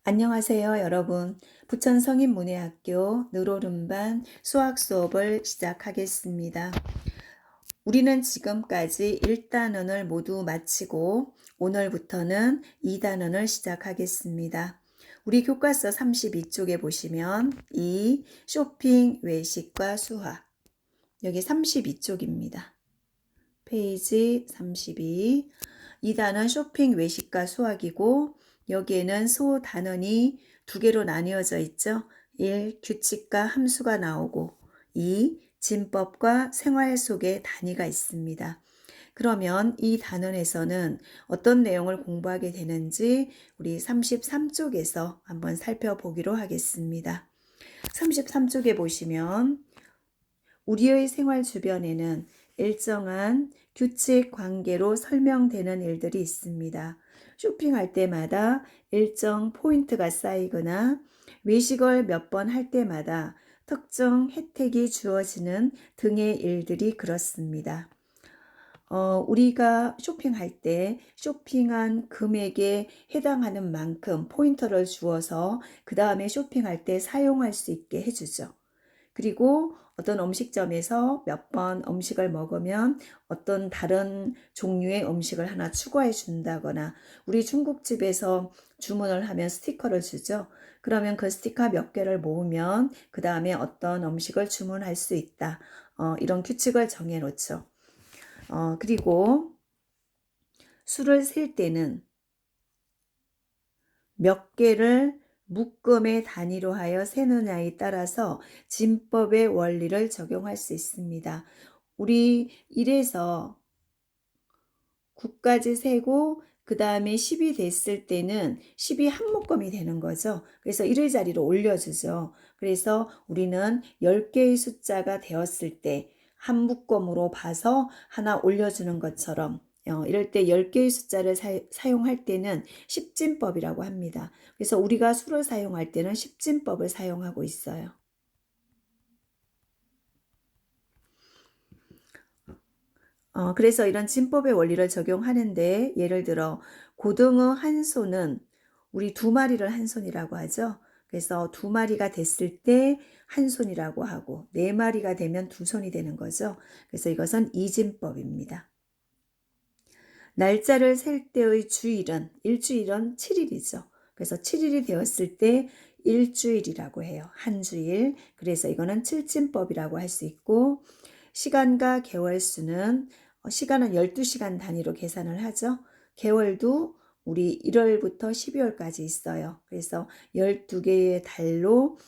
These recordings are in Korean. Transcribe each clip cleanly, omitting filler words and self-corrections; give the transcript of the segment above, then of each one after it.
안녕하세요, 여러분. 부천성인문예학교 느로름반 수학 수업을 시작하겠습니다. 우리는 지금까지 1단원을 모두 마치고 오늘부터는 2단원을 시작하겠습니다. 우리 교과서 32쪽에 보시면 이 쇼핑, 외식과 수학, 여기 32쪽입니다. 페이지 32. 2단원 쇼핑, 외식과 수학이고 여기에는 소 단원이 두 개로 나뉘어져 있죠. 1. 규칙과 함수가 나오고 2. 진법과 생활 속의 단위가 있습니다. 그러면 이 단원에서는 어떤 내용을 공부하게 되는지 우리 33쪽에서 한번 살펴보기로 하겠습니다. 33쪽에 보시면 우리의 생활 주변에는 일정한 규칙 관계로 설명되는 일들이 있습니다. 쇼핑할 때마다 일정 포인트가 쌓이거나 외식을 몇 번 할 때마다 특정 혜택이 주어지는 등의 일들이 그렇습니다. 우리가 쇼핑할 때 쇼핑한 금액에 해당하는 만큼 포인트를 주어서 그 다음에 쇼핑할 때 사용할 수 있게 해주죠. 그리고 어떤 음식점에서 몇 번 음식을 먹으면 어떤 다른 종류의 음식을 하나 추가해 준다거나 우리 중국집에서 주문을 하면 스티커를 주죠. 그러면 그 스티커 몇 개를 모으면 그 다음에 어떤 음식을 주문할 수 있다. 이런 규칙을 정해 놓죠. 그리고 술을 셀 때는 몇 개를 묶음의 단위로 하여 세느냐에 따라서 진법의 원리를 적용할 수 있습니다. 우리 1에서 9까지 세고 그 다음에 10이 됐을 때는 10이 한 묶음이 되는 거죠. 그래서 1의 자리로 올려주죠. 그래서 우리는 10개의 숫자가 되었을 때 한 묶음으로 봐서 하나 올려주는 것처럼 이럴 때 10개의 숫자를 사용할 때는 십진법이라고 합니다. 그래서 우리가 수를 사용할 때는 십진법을 사용하고 있어요. 그래서 이런 진법의 원리를 적용하는데 예를 들어 고등어 한 손은 우리 두 마리를 한 손이라고 하죠. 그래서 두 마리가 됐을 때 한 손이라고 하고 네 마리가 되면 두 손이 되는 거죠. 그래서 이것은 이진법입니다. 날짜를 셀 때의 주일은 일주일은 7일이죠. 그래서 7일이 되었을 때 일주일이라고 해요. 한 주일. 그래서 이거는 칠진법이라고 할 수 있고 시간과 개월 수는 시간은 12시간 단위로 계산을 하죠. 개월도 우리 1월부터 12월까지 있어요. 그래서 12개의 달로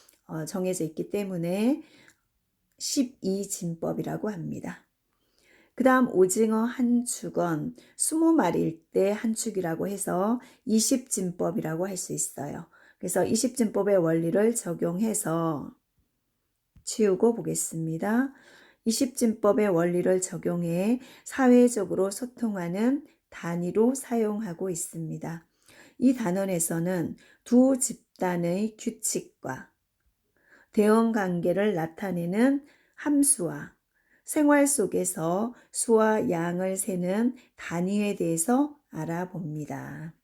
정해져 있기 때문에 12진법이라고 합니다. 그 다음 오징어 한 축은 20마리일 때 한 축이라고 해서 20진법이라고 할 수 있어요. 그래서 20진법의 원리를 적용해서 치우고 보겠습니다. 20진법의 원리를 적용해 사회적으로 소통하는 단위로 사용하고 있습니다. 이 단원에서는 두 집단의 규칙과 대응 관계를 나타내는 함수와 생활 속에서 수와 양을 세는 단위에 대해서 알아봅니다.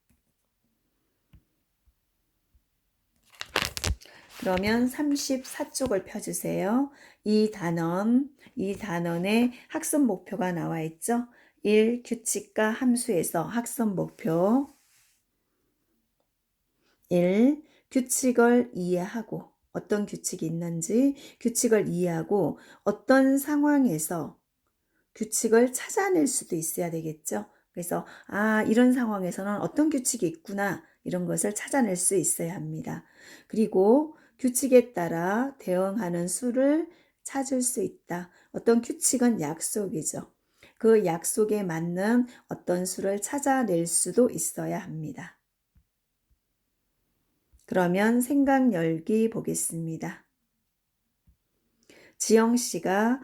그러면 34쪽을 펴주세요. 이 단원의 학습 목표가 나와 있죠. 1. 규칙과 함수에서 학습 목표 1. 규칙을 이해하고 어떤 규칙이 있는지 규칙을 이해하고 어떤 상황에서 규칙을 찾아낼 수도 있어야 되겠죠. 그래서 이런 상황에서는 어떤 규칙이 있구나 이런 것을 찾아낼 수 있어야 합니다. 그리고 규칙에 따라 대응하는 수를 찾을 수 있다. 어떤 규칙은 약속이죠. 그 약속에 맞는 어떤 수를 찾아낼 수도 있어야 합니다. 그러면 생각 열기 보겠습니다. 지영 씨가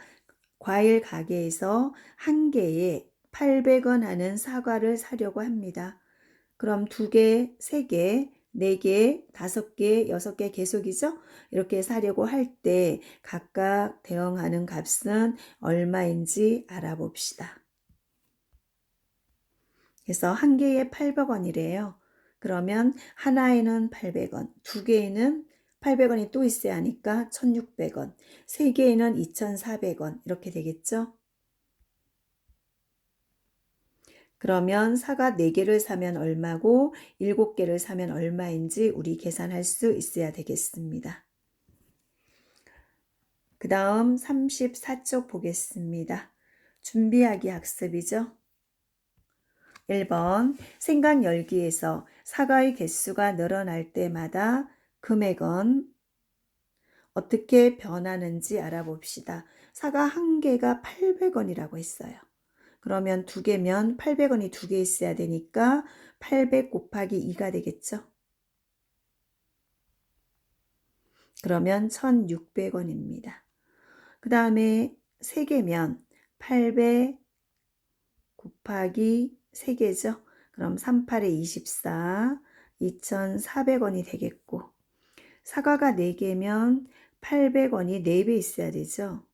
과일 가게에서 한 개에 800원 하는 사과를 사려고 합니다. 그럼 2개, 3개, 4개, 5개, 6개 계속이죠? 이렇게 사려고 할 때 각각 대응하는 값은 얼마인지 알아봅시다. 그래서 한 개에 800원이래요. 그러면 하나에는 800원, 두 개에는 800원이 또 있어야 하니까 1600원, 세 개에는 2400원 이렇게 되겠죠? 그러면 사과 4개를 사면 얼마고 7개를 사면 얼마인지 우리 계산할 수 있어야 되겠습니다. 그 다음 34쪽 보겠습니다. 준비하기 학습이죠. 1번 생각 열기에서 사과의 개수가 늘어날 때마다 금액은 어떻게 변하는지 알아봅시다. 사과 한 개가 800원이라고 했어요. 그러면 두 개면 800원이 두 개 있어야 되니까 800 곱하기 2가 되겠죠. 그러면 1600원입니다. 그 다음에 3개면 800 곱하기 3개죠. 그럼 38에 24, 2400원이 되겠고 사과가 4개면 800원이 4배 있어야 되죠.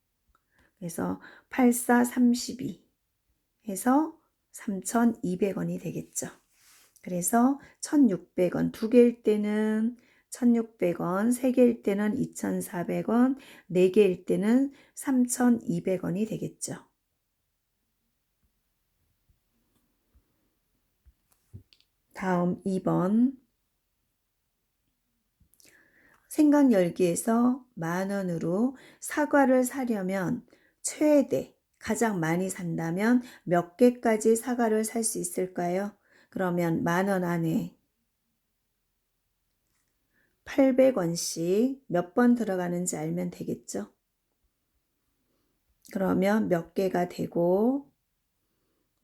그래서 84, 32 해서 3200원이 되겠죠. 그래서 1600원, 두 개일 때는 1600원, 세 개일 때는 2400원, 네 개일 때는 3200원이 되겠죠. 다음 2번. 생각 열기에서 10,000원으로 사과를 사려면 최대 가장 많이 산다면 몇 개까지 사과를 살 수 있을까요? 그러면 10,000원 안에 800원씩 몇 번 들어가는지 알면 되겠죠? 그러면 몇 개가 되고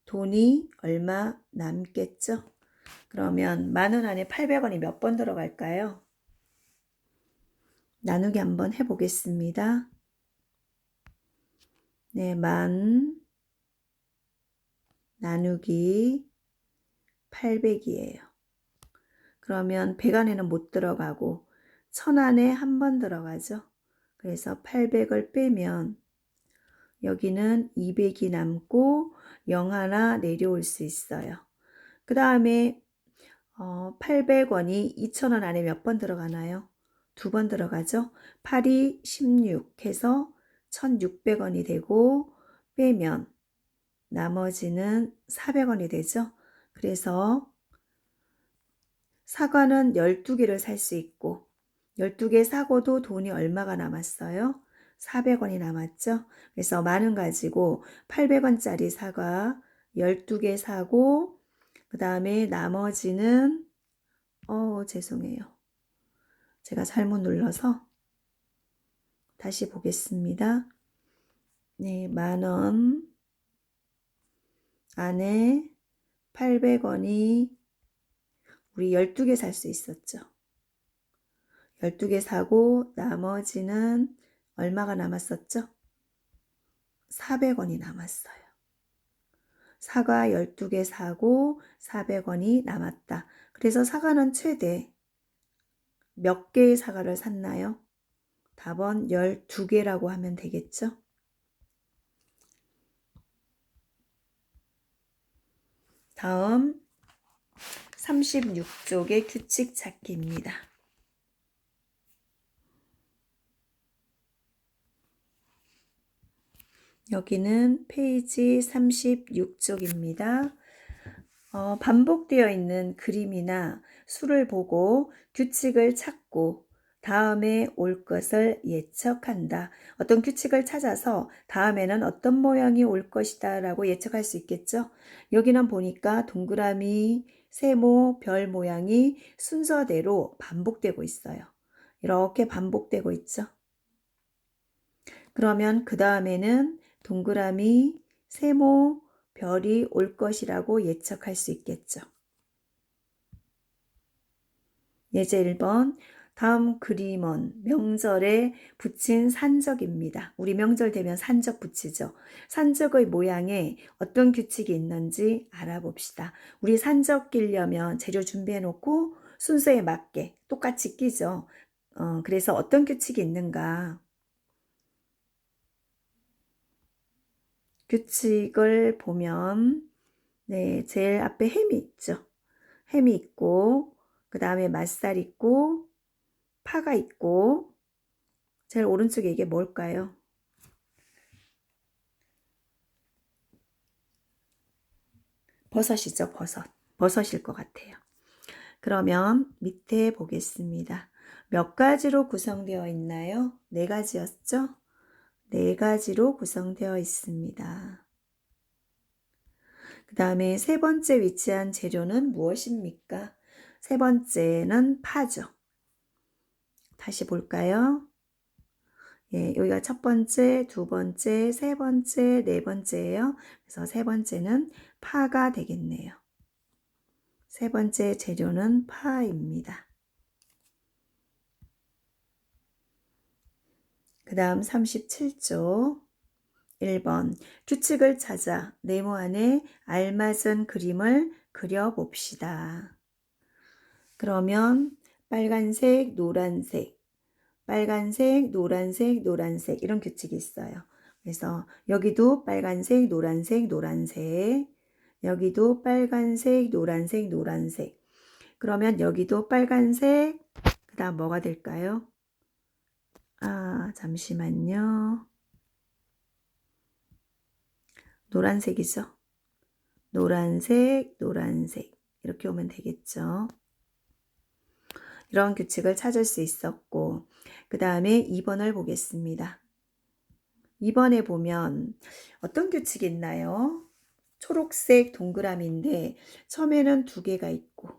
돈이 얼마 남겠죠? 그러면 10,000원 안에 800원이 몇 번 들어갈까요? 나누기 한번 해보겠습니다. 네, 만 나누기 800이에요. 그러면 100 안에는 못 들어가고 1000 안에 한 번 들어가죠. 그래서 800을 빼면 여기는 200이 남고 0 하나 내려올 수 있어요. 그 다음에 800원이 2000원 안에 몇 번 들어가나요? 두 번 들어가죠. 8이 16 해서 1600원이 되고 빼면 나머지는 400원이 되죠. 그래서 사과는 12개를 살 수 있고 12개 사고도 돈이 얼마가 남았어요? 400원이 남았죠. 그래서 10,000원 가지고 800원짜리 사과 12개 사고 그 다음에 나머지는 죄송해요. 제가 잘못 눌러서 다시 보겠습니다. 네, 10,000원 안에 800원이 우리 12개 살 수 있었죠. 12개 사고 나머지는 얼마가 남았었죠? 400원이 남았어요. 사과 12개 사고 400원이 남았다. 그래서 사과는 최대 몇 개의 사과를 샀나요? 답은 12개라고 하면 되겠죠? 다음 36쪽의 규칙 찾기입니다. 여기는 페이지 36쪽입니다. 반복되어 있는 그림이나 수를 보고 규칙을 찾고 다음에 올 것을 예측한다. 어떤 규칙을 찾아서 다음에는 어떤 모양이 올 것이다 라고 예측할 수 있겠죠. 여기는 보니까 동그라미, 세모, 별 모양이 순서대로 반복되고 있어요. 이렇게 반복되고 있죠. 그러면 그 다음에는 동그라미, 세모, 별이 올 것이라고 예측할 수 있겠죠. 예제 1번. 다음 그림은 명절에 붙인 산적입니다. 우리 명절 되면 산적 붙이죠. 산적의 모양에 어떤 규칙이 있는지 알아봅시다. 우리 산적 끼려면 재료 준비해 놓고 순서에 맞게 똑같이 끼죠. 그래서 어떤 규칙이 있는가? 규칙을 보면 제일 앞에 햄이 있죠. 햄이 있고 그 다음에 맛살 있고 파가 있고 제일 오른쪽에 이게 뭘까요? 버섯이죠, 버섯. 버섯일 것 같아요. 그러면 밑에 보겠습니다. 몇 가지로 구성되어 있나요? 네 가지였죠? 네 가지로 구성되어 있습니다. 그 다음에 세 번째 위치한 재료는 무엇입니까? 세 번째는 파죠. 다시 볼까요? 예, 여기가 첫 번째, 두 번째, 세 번째, 네 번째예요. 그래서 세 번째는 파가 되겠네요. 세 번째 재료는 파입니다. 그 다음 37조 1번 규칙을 찾아 네모 안에 알맞은 그림을 그려봅시다. 그러면 빨간색, 노란색, 빨간색, 노란색, 노란색 이런 규칙이 있어요. 그래서 여기도 빨간색, 노란색, 노란색, 여기도 빨간색, 노란색, 노란색. 그러면 여기도 빨간색, 그 다음 뭐가 될까요? 잠시만요. 노란색이죠. 노란색, 노란색 이렇게 오면 되겠죠. 이런 규칙을 찾을 수 있었고 그 다음에 2번을 보겠습니다. 2번에 보면 어떤 규칙이 있나요? 초록색 동그라미인데 처음에는 두 개가 있고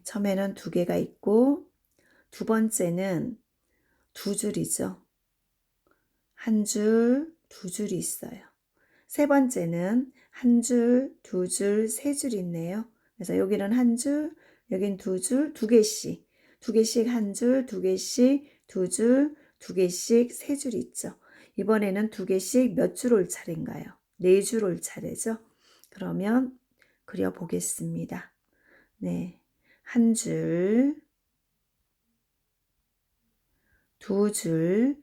처음에는 두 개가 있고 두 번째는 두 줄이죠. 한 줄, 두 줄이 있어요. 세 번째는 한 줄, 두 줄, 세 줄 있네요. 그래서 여기는 한 줄, 여긴 두 줄, 두 개씩. 두 개씩 한 줄, 두 개씩, 두 줄, 두 개씩, 세 줄 있죠. 이번에는 두 개씩 몇 줄 올 차례인가요? 네 줄 올 차례죠. 그러면 그려보겠습니다. 네. 한 줄, 두 줄,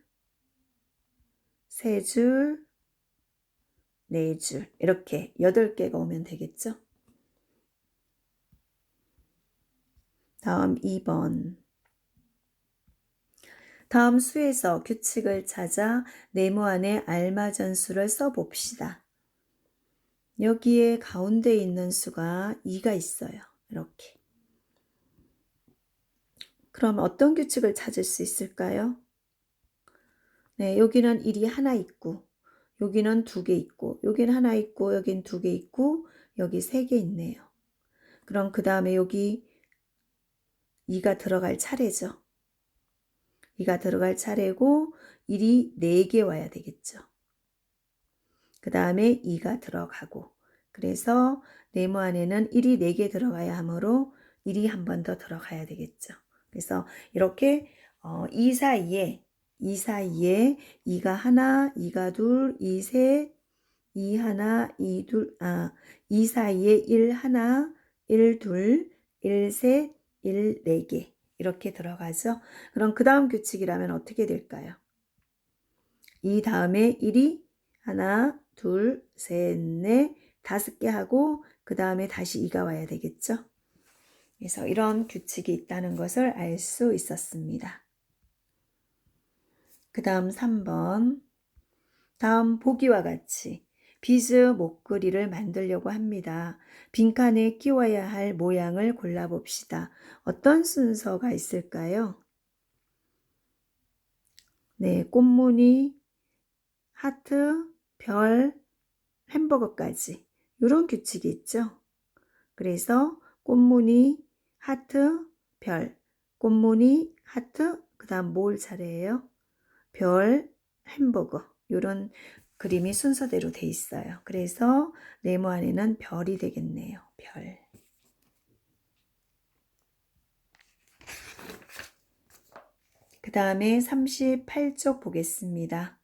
세 줄, 네 줄. 이렇게 8개가 오면 되겠죠. 다음 2번. 다음 수에서 규칙을 찾아 네모 안에 알맞은 수를 써봅시다. 여기에 가운데 있는 수가 2가 있어요. 이렇게. 그럼 어떤 규칙을 찾을 수 있을까요? 네, 여기는 1이 하나 있고, 여기는 2개 있고, 여기는 하나 있고, 여긴 2개 있고, 여기 3개 있네요. 그럼 그 다음에 여기 2가 들어갈 차례죠. 2가 들어갈 차례고 1이 4개 와야 되겠죠. 그 다음에 2가 들어가고 그래서 네모 안에는 1이 4개 들어가야 하므로 1이 한 번 더 들어가야 되겠죠. 그래서 이렇게 이 사이에 2가 하나, 2가 둘, 2 셋, 2 하나, 2 둘, 2 사이에 1 하나, 1 둘, 1 셋, 1 4개 이렇게 들어가죠. 그럼 그 다음 규칙이라면 어떻게 될까요? 이 다음에 1이 하나, 둘, 셋, 넷, 5개 하고 그 다음에 다시 2가 와야 되겠죠. 그래서 이런 규칙이 있다는 것을 알 수 있었습니다. 그 다음 3번. 다음 보기와 같이 비즈 목걸이를 만들려고 합니다. 빈칸에 끼워야 할 모양을 골라봅시다. 어떤 순서가 있을까요? 네, 꽃무늬, 하트, 별, 햄버거까지 이런 규칙이 있죠. 그래서 꽃무늬, 하트, 별, 꽃무늬, 하트, 그 다음 뭘 차례예요? 별, 햄버거 이런 그림이 순서대로 돼 있어요. 그래서 네모 안에는 별이 되겠네요. 별. 그 다음에 38쪽 보겠습니다.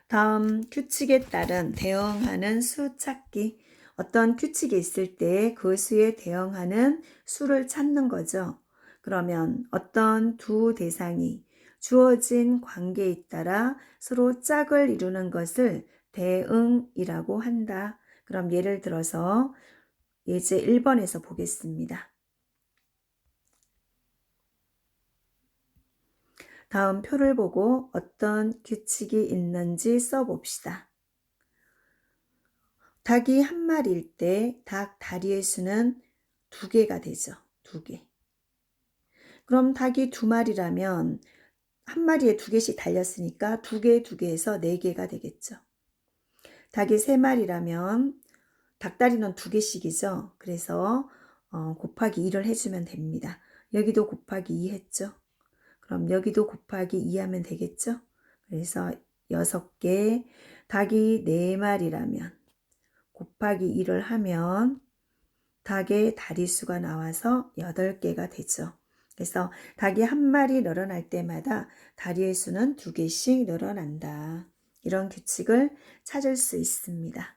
다음 규칙에 따른 대응하는 수 찾기. 어떤 규칙이 있을 때 그 수에 대응하는 수를 찾는 거죠. 그러면 어떤 두 대상이 주어진 관계에 따라 서로 짝을 이루는 것을 대응이라고 한다. 그럼 예를 들어서 예제 1번에서 보겠습니다. 다음 표를 보고 어떤 규칙이 있는지 써봅시다. 닭이 한 마리일 때 닭 다리의 수는 2개가 되죠. 2개. 그럼 닭이 2마리라면 한 마리에 2개씩 달렸으니까 2개, 2개에서 4개가 되겠죠. 닭이 3마리라면 닭다리는 2개씩이죠. 그래서 곱하기 2를 해주면 됩니다. 여기도 곱하기 2 했죠. 그럼 여기도 곱하기 2 하면 되겠죠. 그래서 6개, 닭이 4마리라면 곱하기 2를 하면 닭의 다리수가 나와서 8개가 되죠. 그래서 닭이 한 마리 늘어날 때마다 다리의 수는 2개씩 늘어난다. 이런 규칙을 찾을 수 있습니다.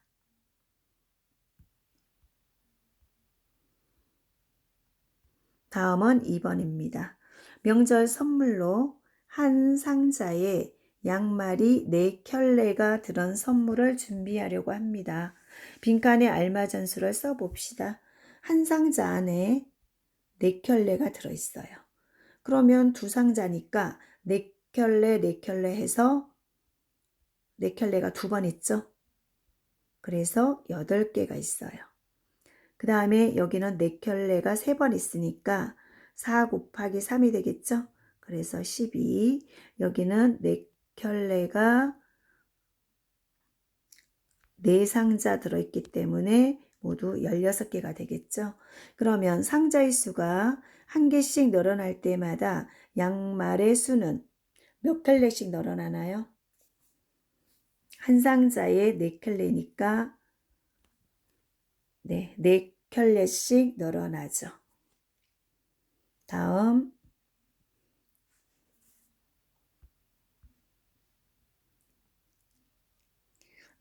다음은 2번입니다. 명절 선물로 한 상자에 양말이 4켤레가 들은 선물을 준비하려고 합니다. 빈칸에 알맞은수를 써봅시다. 한 상자 안에 4켤레가 들어있어요. 그러면 2상자니까 4켤레, 4켤레 해서 4켤레가 2번 있죠? 그래서 8개가 있어요. 그 다음에 여기는 4켤레가 3번 있으니까 4 곱하기 3이 되겠죠? 그래서 12. 여기는 4켤레가 4상자 들어있기 때문에 모두 16개가 되겠죠? 그러면 상자의 수가 한 개씩 늘어날 때마다 양말의 수는 몇 켤레씩 늘어나나요? 한 상자에 4켤레니까 네, 4켤레씩 늘어나죠. 다음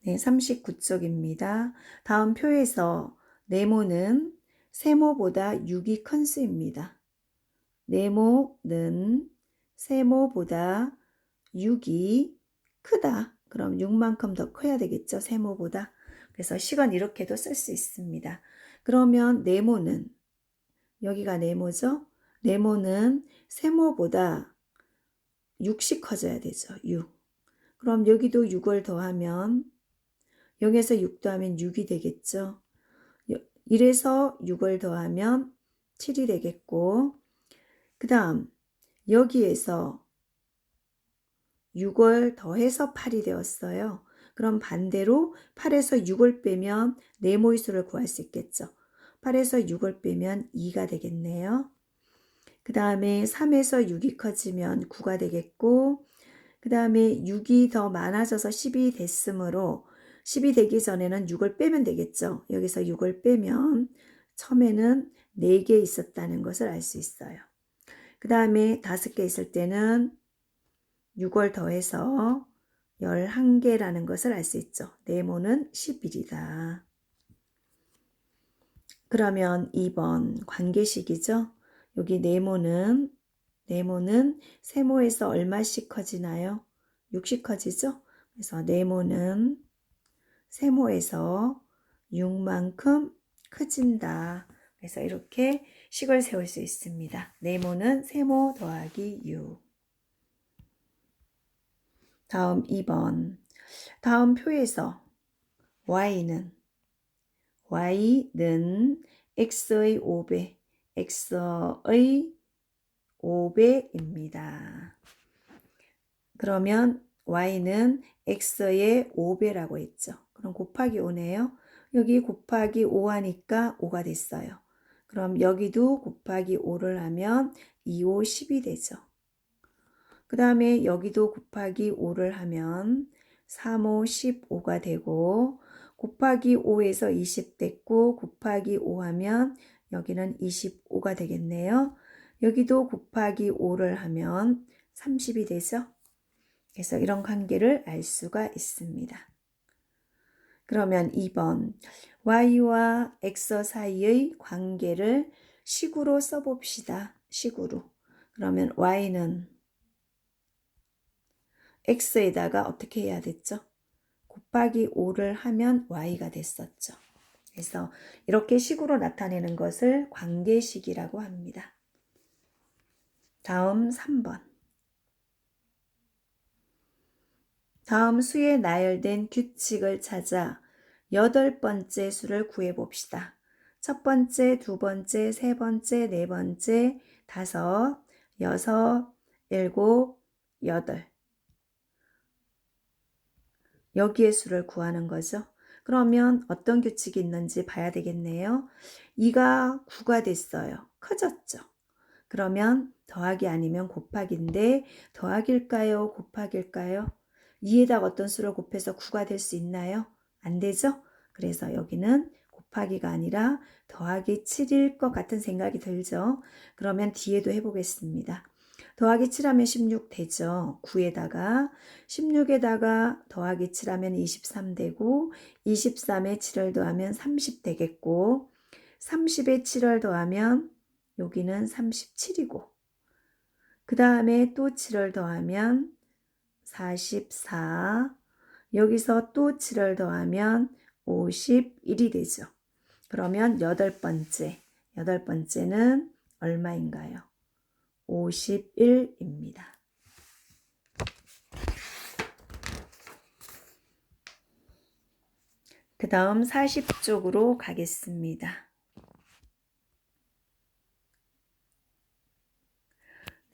네, 39쪽입니다. 다음 표에서 네모는 세모보다 6이 큰 수입니다. 네모는 세모보다 6이 크다. 그럼 6만큼 더 커야 되겠죠, 세모보다. 그래서 식은 이렇게도 쓸 수 있습니다. 그러면 네모는, 여기가 네모죠? 네모는 세모보다 6씩 커져야 되죠, 6. 그럼 여기도 6을 더하면 0에서 6 더하면 6이 되겠죠. 1에서 6을 더하면 7이 되겠고, 그 다음 여기에서 6을 더해서 8이 되었어요. 그럼 반대로 8에서 6을 빼면 네모의 수를 구할 수 있겠죠. 8에서 6을 빼면 2가 되겠네요. 그 다음에 3에서 6이 커지면 9가 되겠고, 그 다음에 6이 더 많아져서 10이 됐으므로 10이 되기 전에는 6을 빼면 되겠죠. 여기서 6을 빼면 처음에는 4개 있었다는 것을 알 수 있어요. 그 다음에 5개 있을 때는 6을 더해서 11개라는 것을 알 수 있죠. 네모는 11이다. 그러면 2번 관계식이죠. 여기 네모는 세모에서 얼마씩 커지나요? 6씩 커지죠? 그래서 네모는 세모에서 6만큼 커진다. 그래서 이렇게 식을 세울 수 있습니다. 네모는 세모 더하기 6. 다음 2번. 다음 표에서 y는 x의 5배, x의 5배입니다. 그러면 y는 x의 5배라고 했죠. 그럼 곱하기 5네요. 여기 곱하기 5 하니까 5가 됐어요. 그럼 여기도 곱하기 5를 하면 2, 5, 10이 되죠. 그 다음에 여기도 곱하기 5를 하면 3, 5, 15가 되고, 곱하기 5에서 20 됐고, 곱하기 5 하면 여기는 25가 되겠네요. 여기도 곱하기 5를 하면 30이 되죠. 그래서 이런 관계를 알 수가 있습니다. 그러면 2번 y와 x 사이의 관계를 식으로 써봅시다. 식으로. 그러면 y는 x에다가 어떻게 해야 됐죠? 곱하기 5를 하면 y가 됐었죠. 그래서 이렇게 식으로 나타내는 것을 관계식이라고 합니다. 다음 3번. 다음 수에 나열된 규칙을 찾아 8번째 수를 구해봅시다. 첫 번째, 두 번째, 세 번째, 네 번째, 다섯, 여섯, 일곱, 여덟. 여기의 수를 구하는 거죠. 그러면 어떤 규칙이 있는지 봐야 되겠네요. 2가 9가 됐어요. 커졌죠. 그러면 더하기 아니면 곱하기인데 더하기일까요? 곱하기일까요? 2에다가 어떤 수를 곱해서 9가 될 수 있나요? 안 되죠? 그래서 여기는 곱하기가 아니라 더하기 7일 것 같은 생각이 들죠? 그러면 뒤에도 해보겠습니다. 더하기 7하면 16 되죠? 9에다가 16에다가 더하기 7하면 23 되고 23에 7을 더하면 30 되겠고 30에 7을 더하면 여기는 37이고 그 다음에 또 7을 더하면 44 여기서 또 7을 더하면 51이 되죠. 그러면 여덟 번째는 얼마인가요? 51입니다. 그 다음 40쪽으로 가겠습니다.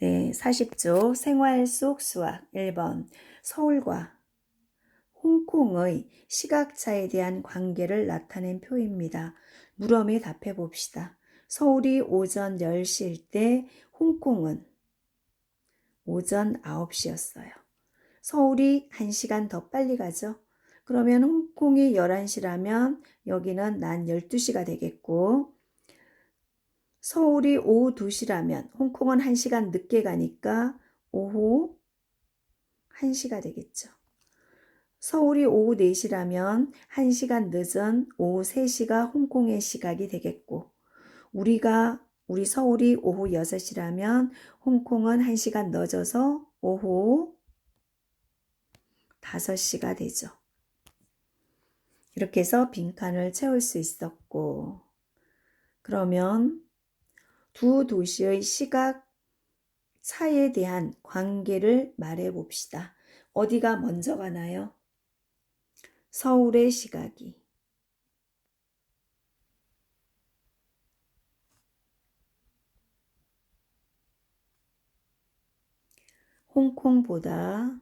네, 40쪽 생활 속 수학 1번 서울과 홍콩의 시각차에 대한 관계를 나타낸 표입니다. 물음에 답해 봅시다. 서울이 오전 10시일 때 홍콩은 오전 9시였어요. 서울이 1시간 더 빨리 가죠. 그러면 홍콩이 11시라면 여기는 난 12시가 되겠고 서울이 오후 2시라면 홍콩은 1시간 늦게 가니까 오후 1시가 되겠죠. 서울이 오후 4시라면 1시간 늦은 오후 3시가 홍콩의 시각이 되겠고 우리 서울이 오후 6시라면 홍콩은 1시간 늦어서 오후 5시가 되죠. 이렇게 해서 빈칸을 채울 수 있었고 그러면 두 도시의 시각 차에 대한 관계를 말해 봅시다. 어디가 먼저 가나요? 서울의 시각이 홍콩보다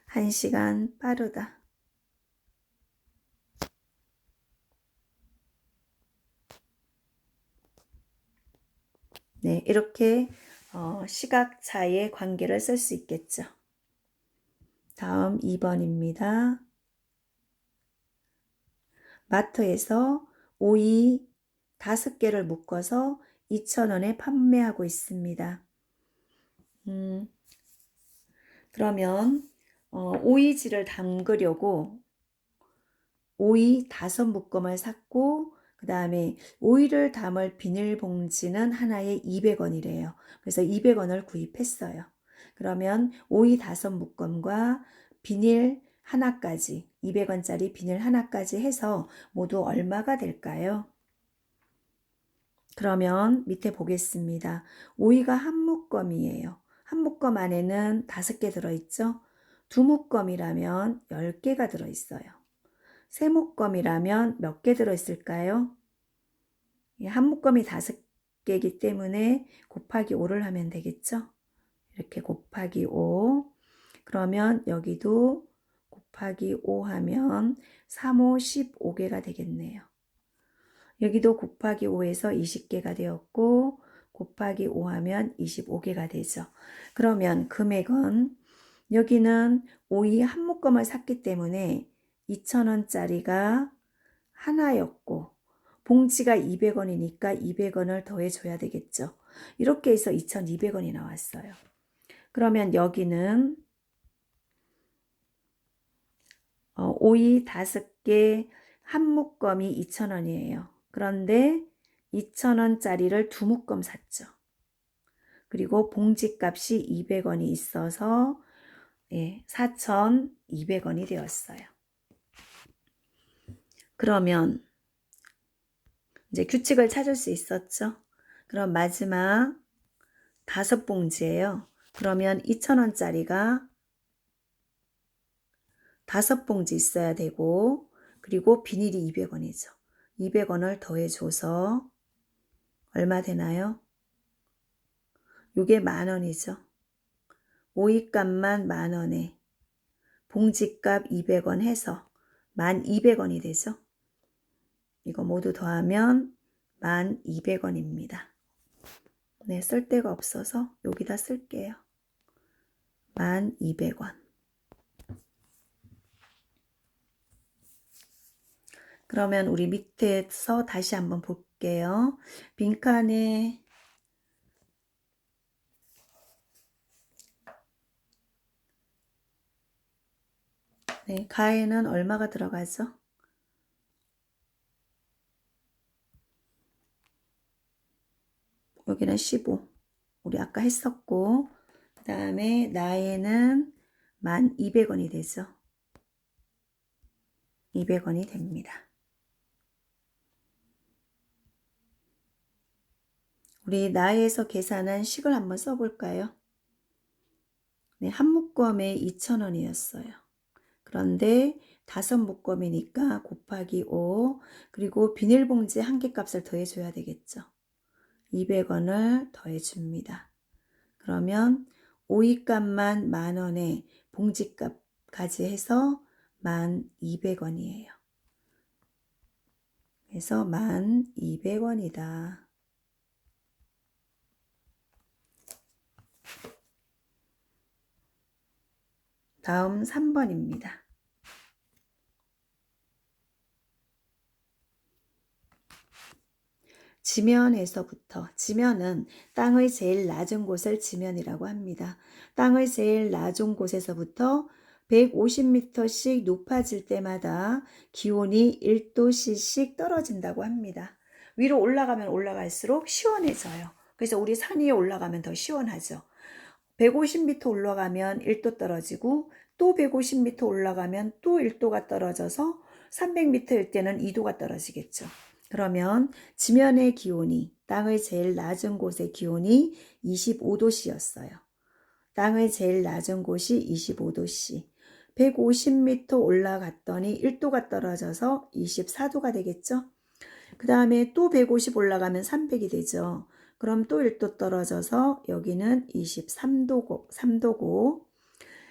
1시간 빠르다. 네, 이렇게 시각 차이의 관계를 쓸 수 있겠죠. 다음 2번입니다. 마트에서 오이 5개를 묶어서 2,000원에 판매하고 있습니다. 그러면 오이지를 담그려고 오이 5묶음을 샀고 그 다음에 오이를 담을 비닐봉지는 하나에 200원이래요. 그래서 200원을 구입했어요. 그러면 오이 5묶음과 비닐 하나까지 200원짜리 비닐 하나까지 해서 모두 얼마가 될까요? 그러면 밑에 보겠습니다. 오이가 한 묶음이에요. 한 묶음 안에는 5개 들어있죠? 두 묶음이라면 10개가 들어있어요. 세 묶음이라면 몇 개 들어있을까요? 한 묶음이 5개이기 때문에 곱하기 5를 하면 되겠죠? 이렇게 곱하기 5. 그러면 여기도 곱하기 5 하면 3, 5, 15개가 되겠네요. 여기도 곱하기 5에서 20개가 되었고 곱하기 5 하면 25개가 되죠. 그러면 금액은 여기는 오이 한 묶음을 샀기 때문에 2,000원짜리가 하나였고 봉지가 200원이니까 200원을 더해줘야 되겠죠. 이렇게 해서 2,200원이 나왔어요. 그러면 여기는 오이 5개 한 묶음이 2,000원이에요. 그런데 2,000원짜리를 두 묶음 샀죠. 그리고 봉지값이 200원이 있어서 4,200원이 되었어요. 그러면 이제 규칙을 찾을 수 있었죠. 그럼 마지막 5봉지예요. 그러면 2,000원짜리가 5봉지 있어야 되고, 그리고 비닐이 200원이죠. 200원을 더해줘서 얼마 되나요? 이게 10,000원이죠. 오이값만 10,000원에 봉지값 200원 해서 1,200원이 되죠. 이거 모두 더하면 1,200원입니다. 네, 쓸 데가 없어서 여기다 쓸게요. 1,200원. 그러면 우리 밑에서 다시 한번 볼게요. 빈칸에 가에는 얼마가 들어가죠? 여기는 15. 우리 아까 했었고, 그 다음에 나에는 1,200원이 되죠. 200원이 됩니다. 우리 나에서 계산한 식을 한번 써볼까요? 네, 한 묶음에 2,000원이었어요. 그런데 5묶음이니까 곱하기 5, 그리고 비닐봉지 한 개 값을 더해줘야 되겠죠. 200원을 더해줍니다. 그러면 오이값만 10,000원에 봉지값까지 해서 1,200원이에요. 그래서 1,200원이다. 다음 3번입니다. 지면에서부터, 지면은 땅의 제일 낮은 곳을 지면이라고 합니다. 땅의 제일 낮은 곳에서부터 150m씩 높아질 때마다 기온이 1도씨씩 떨어진다고 합니다. 위로 올라가면 올라갈수록 시원해져요. 그래서 우리 산 위에 올라가면 더 시원하죠. 150m 올라가면 1도 떨어지고, 또 150m 올라가면 또 1도가 떨어져서 300m일 때는 2도가 떨어지겠죠. 그러면 지면의 기온이, 땅의 제일 낮은 곳의 기온이 25도씨였어요. 땅의 제일 낮은 곳이 25도씨. 150m 올라갔더니 1도가 떨어져서 24도가 되겠죠. 그 다음에 또 150 올라가면 300이 되죠. 그럼 또 1도 떨어져서 여기는 23도고,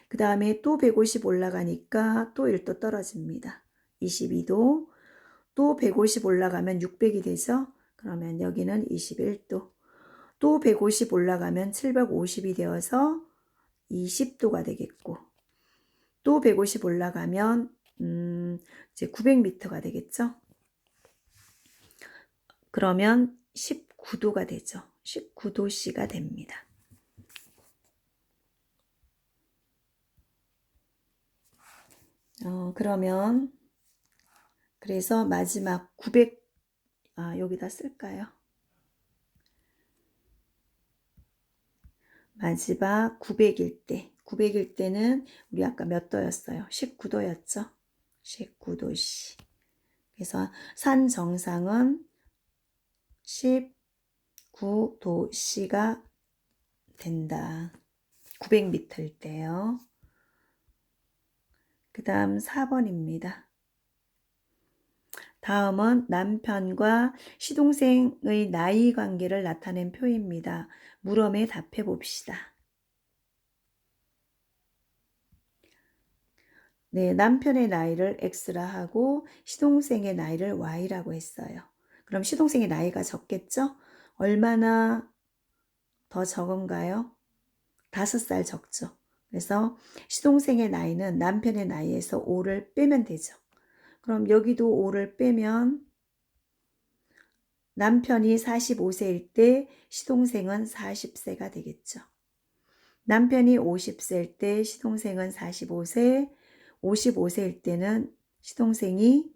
그 다음에 또 150 올라가니까 또 1도 떨어집니다. 22도, 또 150 올라가면 600이 되죠. 그러면 여기는 21도, 또 150 올라가면 750이 되어서 20도가 되겠고, 또 150 올라가면 이제 900m가 되겠죠. 그러면 19도가 되죠. 19도씨가 됩니다. 그러면 그래서 마지막 900 여기다 쓸까요? 마지막 900일 때는 우리 아까 몇 도였어요? 19도였죠? 19도씨. 그래서 산 정상은 19도씨가 된다. 900m일 때요. 그 다음 4번입니다. 다음은 남편과 시동생의 나이 관계를 나타낸 표입니다. 물음에 답해 봅시다. 네, 남편의 나이를 X라 하고 시동생의 나이를 Y라고 했어요. 그럼 시동생의 나이가 적겠죠? 얼마나 더 적은가요? 5살 적죠. 그래서 시동생의 나이는 남편의 나이에서 5를 빼면 되죠. 그럼 여기도 5를 빼면 남편이 45세일 때 시동생은 40세가 되겠죠. 남편이 50세일 때 시동생은 45세, 55세일 때는 시동생이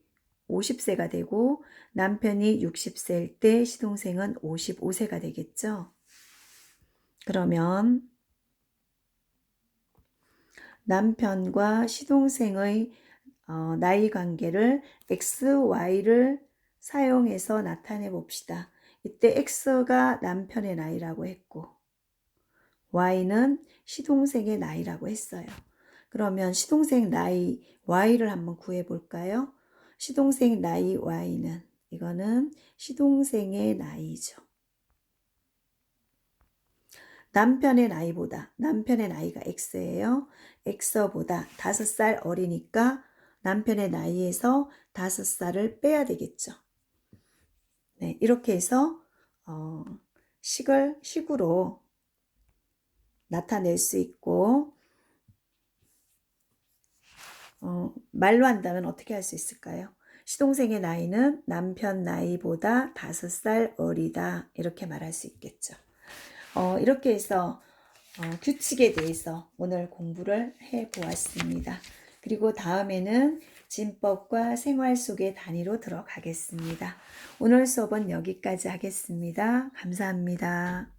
50세가 되고, 남편이 60세일 때 시동생은 55세가 되겠죠. 그러면 남편과 시동생의 나이 관계를 XY를 사용해서 나타내 봅시다. 이때 X가 남편의 나이라고 했고 Y는 시동생의 나이라고 했어요. 그러면 시동생 나이 Y를 한번 구해 볼까요? 시동생 나이 Y는 이거는 시동생의 나이죠. 남편의 나이가 X예요. X보다 5살 어리니까 남편의 나이에서 5살을 빼야 되겠죠. 네, 이렇게 해서 식으로 나타낼 수 있고 말로 한다면 어떻게 할 수 있을까요? 시동생의 나이는 남편 나이보다 5살 어리다 이렇게 말할 수 있겠죠. 이렇게 해서 규칙에 대해서 오늘 공부를 해 보았습니다. 그리고 다음에는 진법과 생활 속의 단위로 들어가겠습니다. 오늘 수업은 여기까지 하겠습니다. 감사합니다.